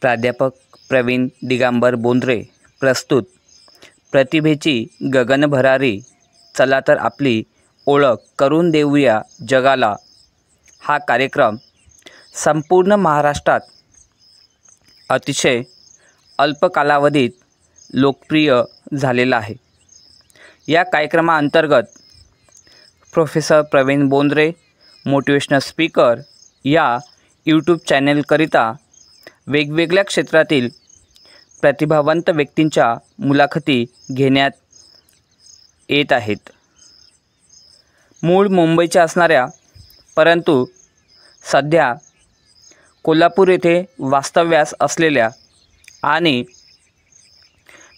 प्राध्यापक प्रवीण दिगंबर बोंद्रे प्रस्तुत प्रतिभेची गगन भरारी, चला तर आपली ओळख करून देऊया जगाला हा कार्यक्रम संपूर्ण महाराष्ट्रात अतिशय अल्प कालावधीत लोकप्रिय झालेला आहे। या कार्यक्रमाअंतर्गत professor Praveen Bondre motivational speaker या यूट्यूब चॅनेलकरिता वेगवेगळ्या क्षेत्रातील प्रतिभावंत व्यक्तींच्या मुलाखती घेण्यात येत आहेत। मूळ मुंबईच्या असणाऱ्या परंतु सध्या कोल्हापूर येथे वास्तव्यास असलेल्या आणि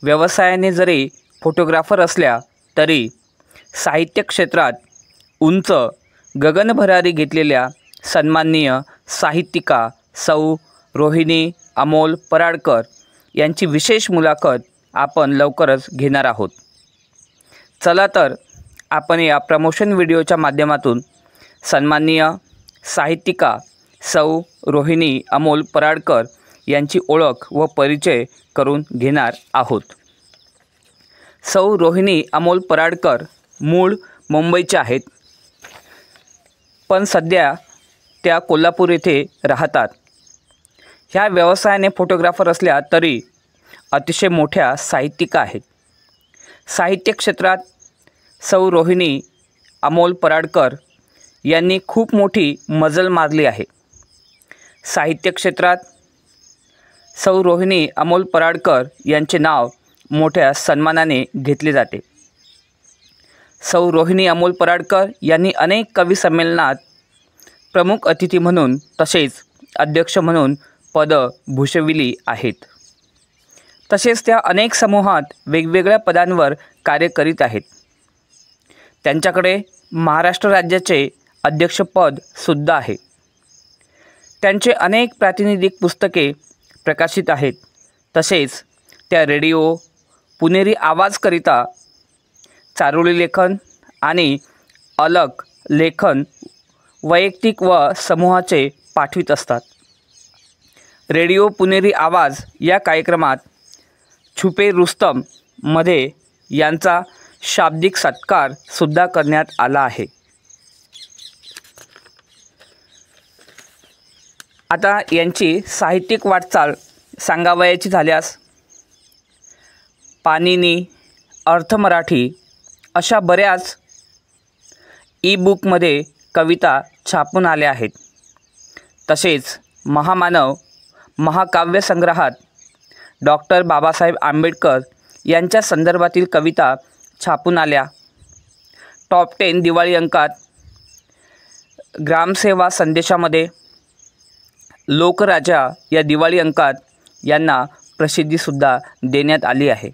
व्यवसायाने जरी फोटोग्राफर असल्या तरी साहित्य क्षेत्रात उंच गगनभरारी घेतलेल्या सन्माननीय साहित्यिका सौ रोहिणी अमोल पराडकर यांची विशेष मुलाखत आपण लवकरच घेणार आहोत। चला तर आपण या प्रमोशन व्हिडिओच्या माध्यमातून सन्माननीय साहित्यिका सौ रोहिणी अमोल पराडकर यांची ओळख व परिचय करून घेणार आहोत। सौ रोहिणी अमोल पराडकर मूळ मुंबईचे आहेत, पण सध्या त्या कोल्हापूर येथे राहतात। ह्या व्यवसायाने फोटोग्राफर असल्या तरी अतिशय मोठ्या साहित्यिका आहेत। साहित्य क्षेत्रात सौ रोहिणी अमोल पराडकर यांनी खूप मोठी मजल मारली आहे। साहित्य क्षेत्रात सौ रोहिणी अमोल पराडकर यांचे नाव मोठ्या सन्मानाने घेतले जाते। सौ रोहिणी अमोल पराडकर यांनी अनेक कवी संमेलनात प्रमुख अतिथी म्हणून तसेच अध्यक्ष म्हणून पद भूषविली आहेत। तसेच त्या अनेक समूहात वेगवेगळ्या पदांवर कार्य करीत आहेत। त्यांच्याकडे महाराष्ट्र राज्याचे अध्यक्षपद सुद्धा आहे। त्यांचे अनेक प्रातिनिधिक पुस्तके प्रकाशित आहेत। तसेच त्या रेडिओ पुणेरी आवाजकरिता चारोळी लेखन आणि अलग लेखन वैयक्तिक व समूहाचे पाठवित असतात। रेडिओ पुणेरी आवाज या कार्यक्रमात छुपे रुस्तम मध्ये यांचा शाब्दिक सत्कार सुद्धा करण्यात आला आहे। आता यांची साहित्यिक वाटचाल सांगावयाची झाल्यास पाणिनी, अर्थ मराठी अशा बऱ्याच ई-बुकमध्ये कविता छापून आल्या आहेत। तसेच महामानव महाकाव्य संग्रहात डॉक्टर बाबासाहेब आंबेडकर यांच्या संदर्भातील कविता छापून आल्या। टॉप 10 दिवाळी अंकात, ग्रामसेवा संदेशामध्ये, लोकराजा या दिवाळी अंकात यांना प्रसिद्धीसुद्धा देण्यात आली आहे।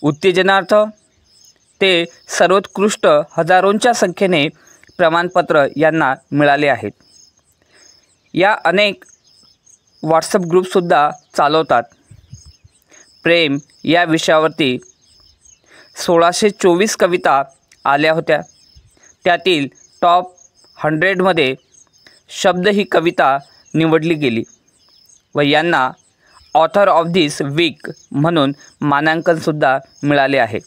उत्तेजनार्थ ते सर्वोत्कृष्ट हजारोंच्या संख्येने प्रमाणपत्र यांना मिळाले आहेत। या अनेक व्हॉट्सअप ग्रुपसुद्धा चालवतात। प्रेम या विषयावरती 1624 कविता आल्या होत्या। त्यातील टॉप 100मध्ये शब्द ही कविता निवडली गेली व यांना ऑथर ऑफ दिस वीक म्हणून मानांकनसुद्धा मिळाले आहे।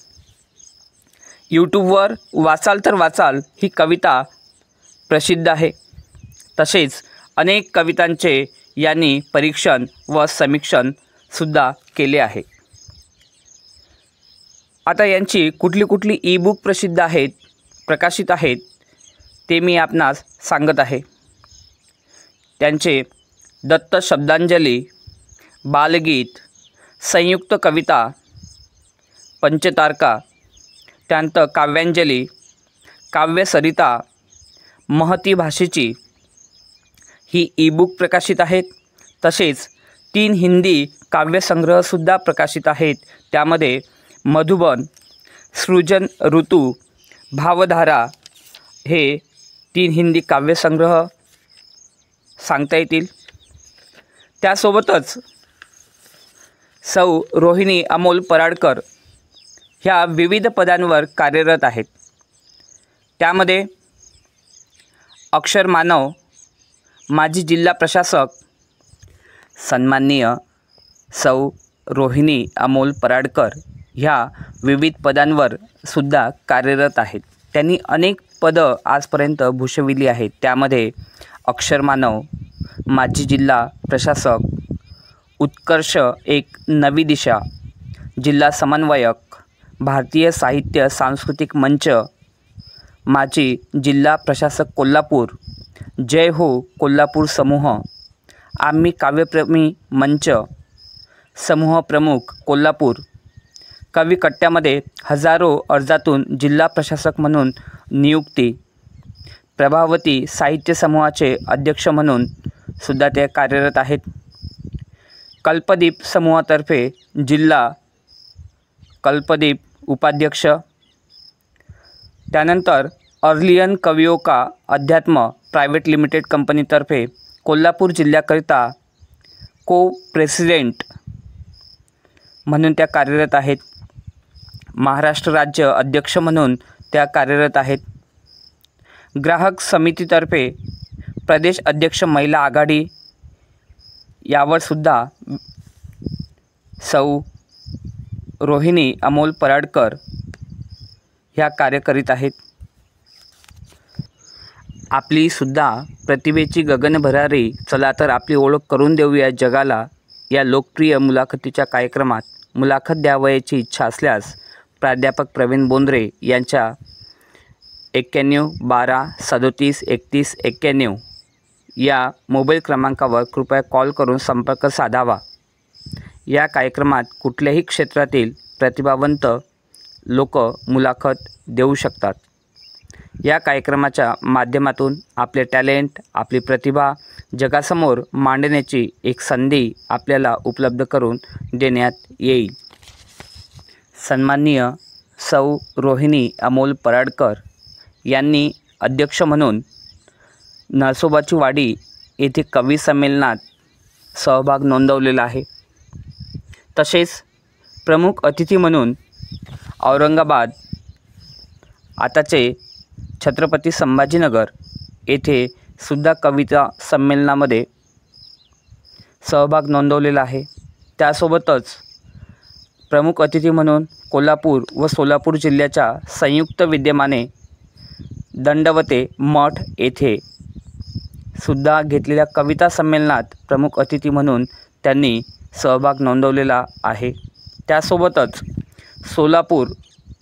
यूट्यूबवर वाचाल तर वाचाल ही कविता प्रसिद्ध आहे। तसेच अनेक कवितांचे यांनी परीक्षण व समीक्षण सुद्धा केले आहे। आता यांची कुठली कुठली ई-बुक प्रसिद्ध आहेत, प्रकाशित आहेत ते मी आपणास सांगत आहे। त्यांचे दत्त शब्दांजली, बालगीत, संयुक्त कविता, पंचतारका, त्यानंतर काव्यांजली, काव्यसरिता, महती भाषेची ही ई-बुक प्रकाशित आहेत। तसेच 3 हिंदी काव्यसंग्रहसुद्धा प्रकाशित आहेत। त्यामध्ये मधुबन, सृजन ऋतू, भावधारा हे 3 हिंदी काव्यसंग्रह सांगता येतील। त्यासोबतच सौ रोहिणी अमोल पराडकर ह्या विविध पदांवर कार्यरत आहेत। त्यामध्ये अक्षर मानव, माजी जिल्हा प्रशासक, सन्माननीय सौ रोहिणी अमोल पराडकर ह्या विविध पदांवर सुद्धा कार्यरत आहेत. त्यांनी अनेक पदं आजपर्यंत भूषविली आहेत. त्यामध्ये अक्षरमानव, माजी जिल्हा प्रशासक, उत्कर्ष एक नवी दिशा, जिल्हा समन्वयक, भारतीय साहित्य सांस्कृतिक मंच, माजी जिल्हा प्रशासक कोल्हापूर, जय हो कोल्हापूर समूह, आम्ही काव्यप्रेमी मंच, समूह प्रमुख कोल्हापूर, कवी कट्ट्यामध्ये हजारो अर्जातून जिल्हा प्रशासक म्हणून नियुक्ती, प्रभावती साहित्य समूहाचे अध्यक्ष म्हणून सुद्धा ते कार्यरत आहेत. कल्पदीप समूहातर्फे जिल्हा कल्पदीप उपाध्यक्ष, त्यानंतर अर्लियन कवियोका अध्यात्म प्रायव्हेट लिमिटेड कंपनीतर्फे कोल्हापूर जिल्ह्याकरिता को प्रेसिडेंट म्हणून त्या कार्यरत आहेत. महाराष्ट्र राज्य अध्यक्ष म्हणून त्या कार्यरत आहेत. ग्राहक समितीतर्फे प्रदेश अध्यक्ष महिला आघाडी यावर सुद्धा सौ रोहिणी अमोल पराडकर ह्या कार्य करीत आहेत. आपली सुद्धा प्रतिभेची गगनभरारी, चला तर आपली ओळख करून देऊया जगाला या लोकप्रिय मुलाखतीच्या कार्यक्रमात मुलाखत द्यावयाची इच्छा असल्यास प्राध्यापक प्रवीण बोंद्रे यांच्या 91 12 37 31 91 या मोबाईल क्रमांकावर कृपया कॉल करून संपर्क साधावा. या कार्यक्रमात कुठल्याही क्षेत्रातील प्रतिभावंत लोक मुलाखत देऊ शकतात. या कार्यक्रमाच्या माध्यमातून आपले टॅलेंट, आपली प्रतिभा जगासमोर मांडण्याची एक संधी आपल्याला उपलब्ध करून देण्यात येईल. सन्माननीय सौ रोहिणी अमोल पराडकर यांनी अध्यक्ष म्हणून नरसोबाची वाडी येथे कवी संमेलनात सहभाग नोंदवलेला आहे. तसेच प्रमुख अतिथी म्हणून औरंगाबाद आताचे छत्रपती संभाजीनगर येथे सुद्धा कविता संमेलनामध्ये सहभाग नोंदवलेला आहे. त्यासोबतच प्रमुख अतिथी म्हणून कोल्हापूर व सोलापूर जिल्ह्याच्या संयुक्त विद्यमाने दंडवते मठ येथे सुद्धा घेतलेल्या कविता संमेलनात प्रमुख अतिथी म्हणून त्यांनी सहभाग नोंदवलेला आहे. त्यासोबतच सोलापूर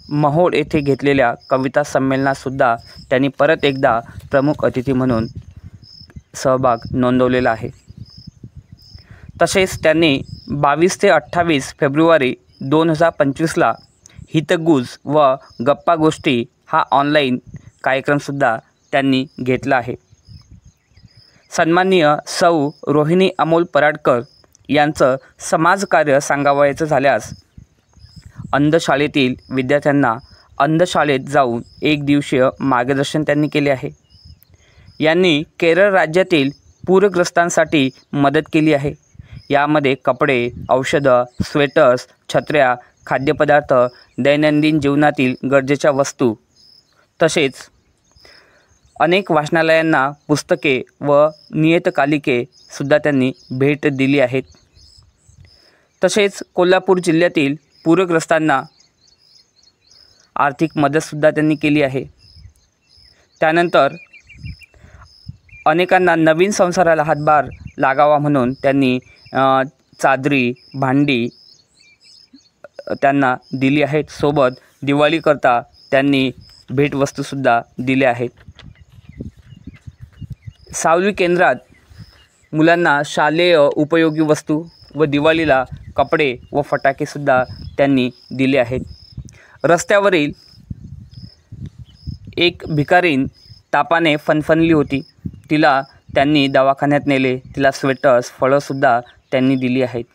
महोड येथे घेतलेल्या कविता संमेलनातसुद्धा त्यांनी परत एकदा प्रमुख अतिथी म्हणून सहभाग नोंदवलेला आहे. तसेच त्यांनी 22 ते 28 फेब्रुवारी 2025ला हितगुज व गप्पा गोष्टी हा ऑनलाईन कार्यक्रमसुद्धा त्यांनी घेतला आहे. सन्माननीय सौ रोहिणी अमोल पराडकर यांचं समाजकार्य सांगावयाचं झाल्यास अंधशाळेतील विद्यार्थ्यांना अंधशाळेत जाऊन एक दिवसीय मार्गदर्शन त्यांनी केले आहे. यांनी केरळ राज्यातील पूरग्रस्तांसाठी मदत केली आहे. यामध्ये कपडे, औषधं, स्वेटर्स, छत्र्या, खाद्यपदार्थ, दैनंदिन जीवनातील गरजेच्या वस्तू तसेच अनेक वाचनालयांना पुस्तके व नियतकालिके सुद्धा त्यांनी भेट दिली आहेत. तसेच कोल्हापूर जिल्ह्यातील पूरग्रस्तांना आर्थिक मदतसुद्धा त्यांनी केली आहे. त्यानंतर अनेकांना नवीन संसाराला हातभार लागावा म्हणून त्यांनी चादरी, भांडी त्यांना दिली आहेत. सोबत दिवाळीकरता त्यांनी भेटवस्तूसुद्धा दिल्या आहेत. सावली केंद्रात मुलांना शालेय उपयोगी वस्तू व दिवाळीला कपडे व फटाकेसुद्धा त्यांनी दिले आहेत. रस्त्यावरील एक भिकारीण तापाने फणफणली होती. तिला त्यांनी दवाखान्यात नेले. तिला स्वेटर्स, फळंसुद्धा त्यांनी दिली आहेत.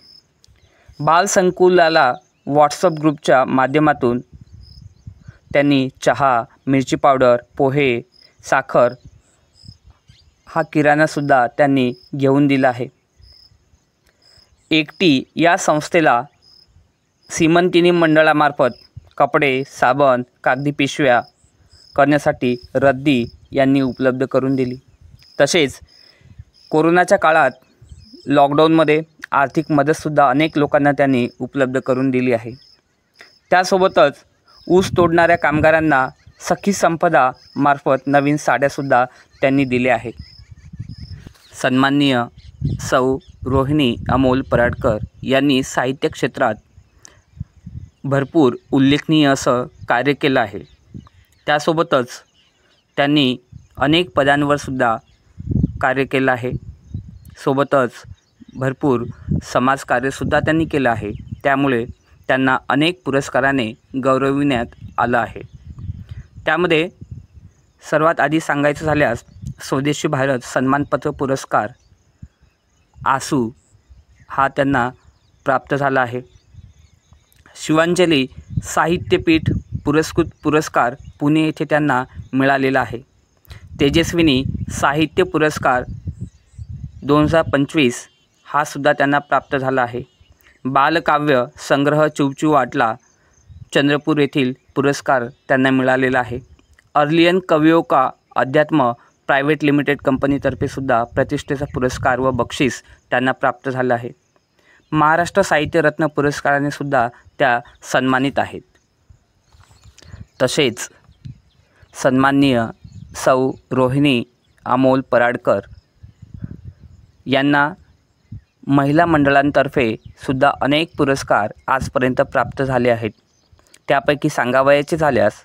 बालसंकुलाला व्हॉट्सअप ग्रुपच्या माध्यमातून त्यांनी चहा, मिरची पावडर, पोहे, साखर हा किराणासुद्धा त्यांनी घेऊन दिला आहे. एकटी या संस्थेला सीमंतिनी मंडळामार्फत कपडे, साबण, कागदी पिशव्या करण्यासाठी रद्दी यांनी उपलब्ध करून दिली. तसेच कोरोनाच्या काळात लॉकडाऊनमध्ये आर्थिक मदतसुद्धा अनेक लोकांना त्यांनी उपलब्ध करून दिली आहे। त्यासोबतच ऊस तोडणाऱ्या कामगारांना सखी संपदा मार्फत नवीन साड्यासुद्धा त्यांनी दिल्या आहेत। सन्माननीय सौ रोहिणी अमोल पराडकर यांनी साहित्य क्षेत्रात भरपूर उल्लेखनीय असं कार्य केलं आहे। त्यासोबतच त्यांनी अनेक पदांवर सुद्धा कार्य केलं आहे। सोबतच भरपूर समाजकार्यसुद्धा त्यांनी केलं आहे। त्यामुळे त्यांना अनेक पुरस्काराने गौरविण्यात आलं आहे। त्यामध्ये सर्वात आधी सांगायचं झाल्यास स्वदेशी भारत सन्मानपत्र पुरस्कार आसू हा त्यांना प्राप्त झाला आहे। शिवांजली साहित्यपीठ पुरस्कृत पुरस्कार पुणे येथे त्यांना मिळालेला आहे। तेजस्विनी साहित्य पुरस्कार 2025 हा सुद्धा त्यांना प्राप्त झाला आहे। बालकाव्य संग्रह चिवचिवाटला चंद्रपूर येथील पुरस्कार त्यांना मिळालेला आहे। अर्लियन कवियों का अध्यात्म प्रायव्हेट लिमिटेड कंपनीतर्फे सुद्धा प्रतिष्ठेचा पुरस्कार व बक्षीस त्यांना प्राप्त झालं आहे। महाराष्ट्र साहित्य रत्न पुरस्काराने सुद्धा त्या सन्मानित आहेत। तसेच सन्माननीय सौ रोहिणी अमोल पराडकर यांना महिला मंडळांतर्फे सुद्धा अनेक पुरस्कार आजपर्यंत प्राप्त झाले आहेत। त्यापैकी सांगावयाचे झाल्यास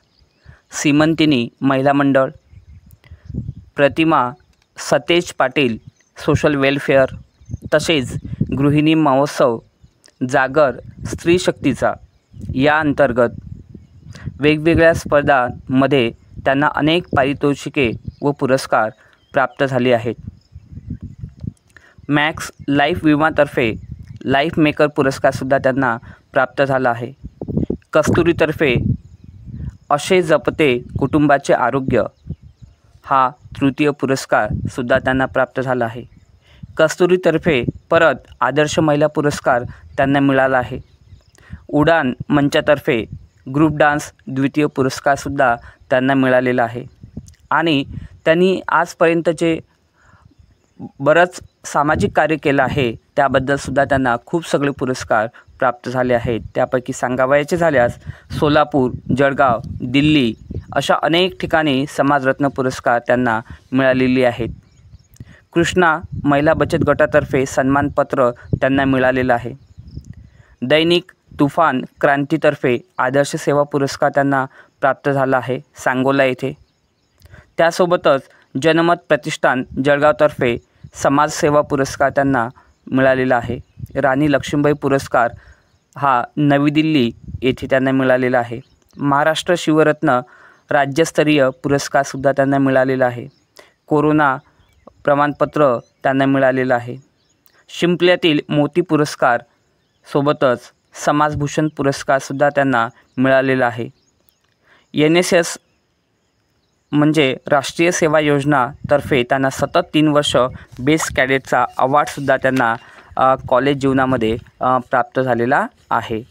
सीमंतिनी महिला मंडळ, प्रतिमा सतेज पाटील सोशल वेलफेअर, तसेच गृहिणी महोत्सव जागर स्त्री शक्तीचा या अंतर्गत वेगवेगळ्या स्पर्धांमध्ये त्यांना अनेक पारितोषिके व पुरस्कार प्राप्त झाले आहेत। मॅक्स लाईफ विमातर्फे लाईफ मेकर पुरस्कारसुद्धा त्यांना प्राप्त झाला आहे। कस्तुरीतर्फे अशे जपते कुटुंबाचे आरोग्य हा तृतीय पुरस्कारसुद्धा त्यांना प्राप्त झाला आहे। कस्तुरीतर्फे परत आदर्श महिला पुरस्कार त्यांना मिळाला आहे। उडान मंचातर्फे ग्रुप डान्स द्वितीय पुरस्कारसुद्धा त्यांना मिळालेला आहे। आणि त्यांनी आजपर्यंतचे बरंच सामाजिक कार्य केलं आहे, त्याबद्दलसुद्धा त्यांना खूप सगळे पुरस्कार प्राप्त झाले आहेत। त्यापैकी सांगावयाचे झाल्यास सोलापूर, जळगाव, दिल्ली अशा अनेक ठिकाणी समाजरत्न पुरस्कार त्यांना मिळालेले आहेत। कृष्णा महिला बचत गटातर्फे सन्मानपत्र त्यांना मिळालेलं आहे। दैनिक तुफान क्रांतीतर्फे आदर्श सेवा पुरस्कार त्यांना प्राप्त झाला आहे सांगोला येथे। त्यासोबतच जनमत प्रतिष्ठान जळगावतर्फे समाजसेवा पुरस्कार त्यांना मिळालेला आहे। राणी लक्ष्मीबाई पुरस्कार हा नवी दिल्ली येथे त्यांना मिळालेला आहे। महाराष्ट्र शिवरत्न राज्यस्तरीय पुरस्कारसुद्धा त्यांना मिळालेला आहे। कोरोना प्रमाणपत्र त्यांना मिळालेलं आहे। शिंपल्यातील मोती पुरस्कार सोबतच समाजभूषण पुरस्कारसुद्धा त्यांना मिळालेला आहे। NSS म्हणजे राष्ट्रीय सेवा योजनातर्फे त्यांना सतत 3 वर्ष बेस्ट कॅडेटचा अवॉर्डसुद्धा त्यांना कॉलेज जीवनामध्ये प्राप्त झालेला आहे।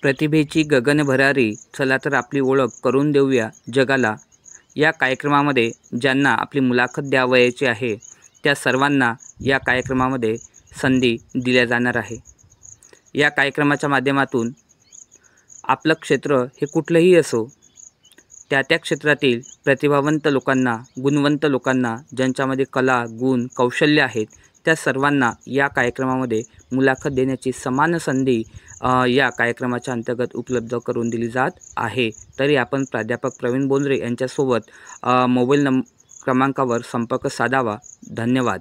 प्रतिभेची गगन भरारी, चला तर आपली ओळख करून देऊया जगाला या कार्यक्रमामध्ये ज्यांना आपली मुलाखत द्यावयाची आहे त्या सर्वांना या कार्यक्रमामध्ये संधी दिल्या जाणार आहे। या कार्यक्रमाच्या माध्यमातून आपलं क्षेत्र हे कुठलंही असो, त्या क्षेत्रातील प्रतिभावंत लोकांना, गुणवंत लोकांना, ज्यांच्यामध्ये कला, गुण, कौशल्य आहेत, त्या सर्वांना या कार्यक्रमामध्ये मुलाखत देण्याची समान संधी या कार्यक्रमाच्या अंतर्गत उपलब्ध करून दिली जात आहे। तरी आपण प्राध्यापक प्रवीण बोंद्रे यांच्यासोबत मोबाईल क्रमांकावर संपर्क साधावा। धन्यवाद।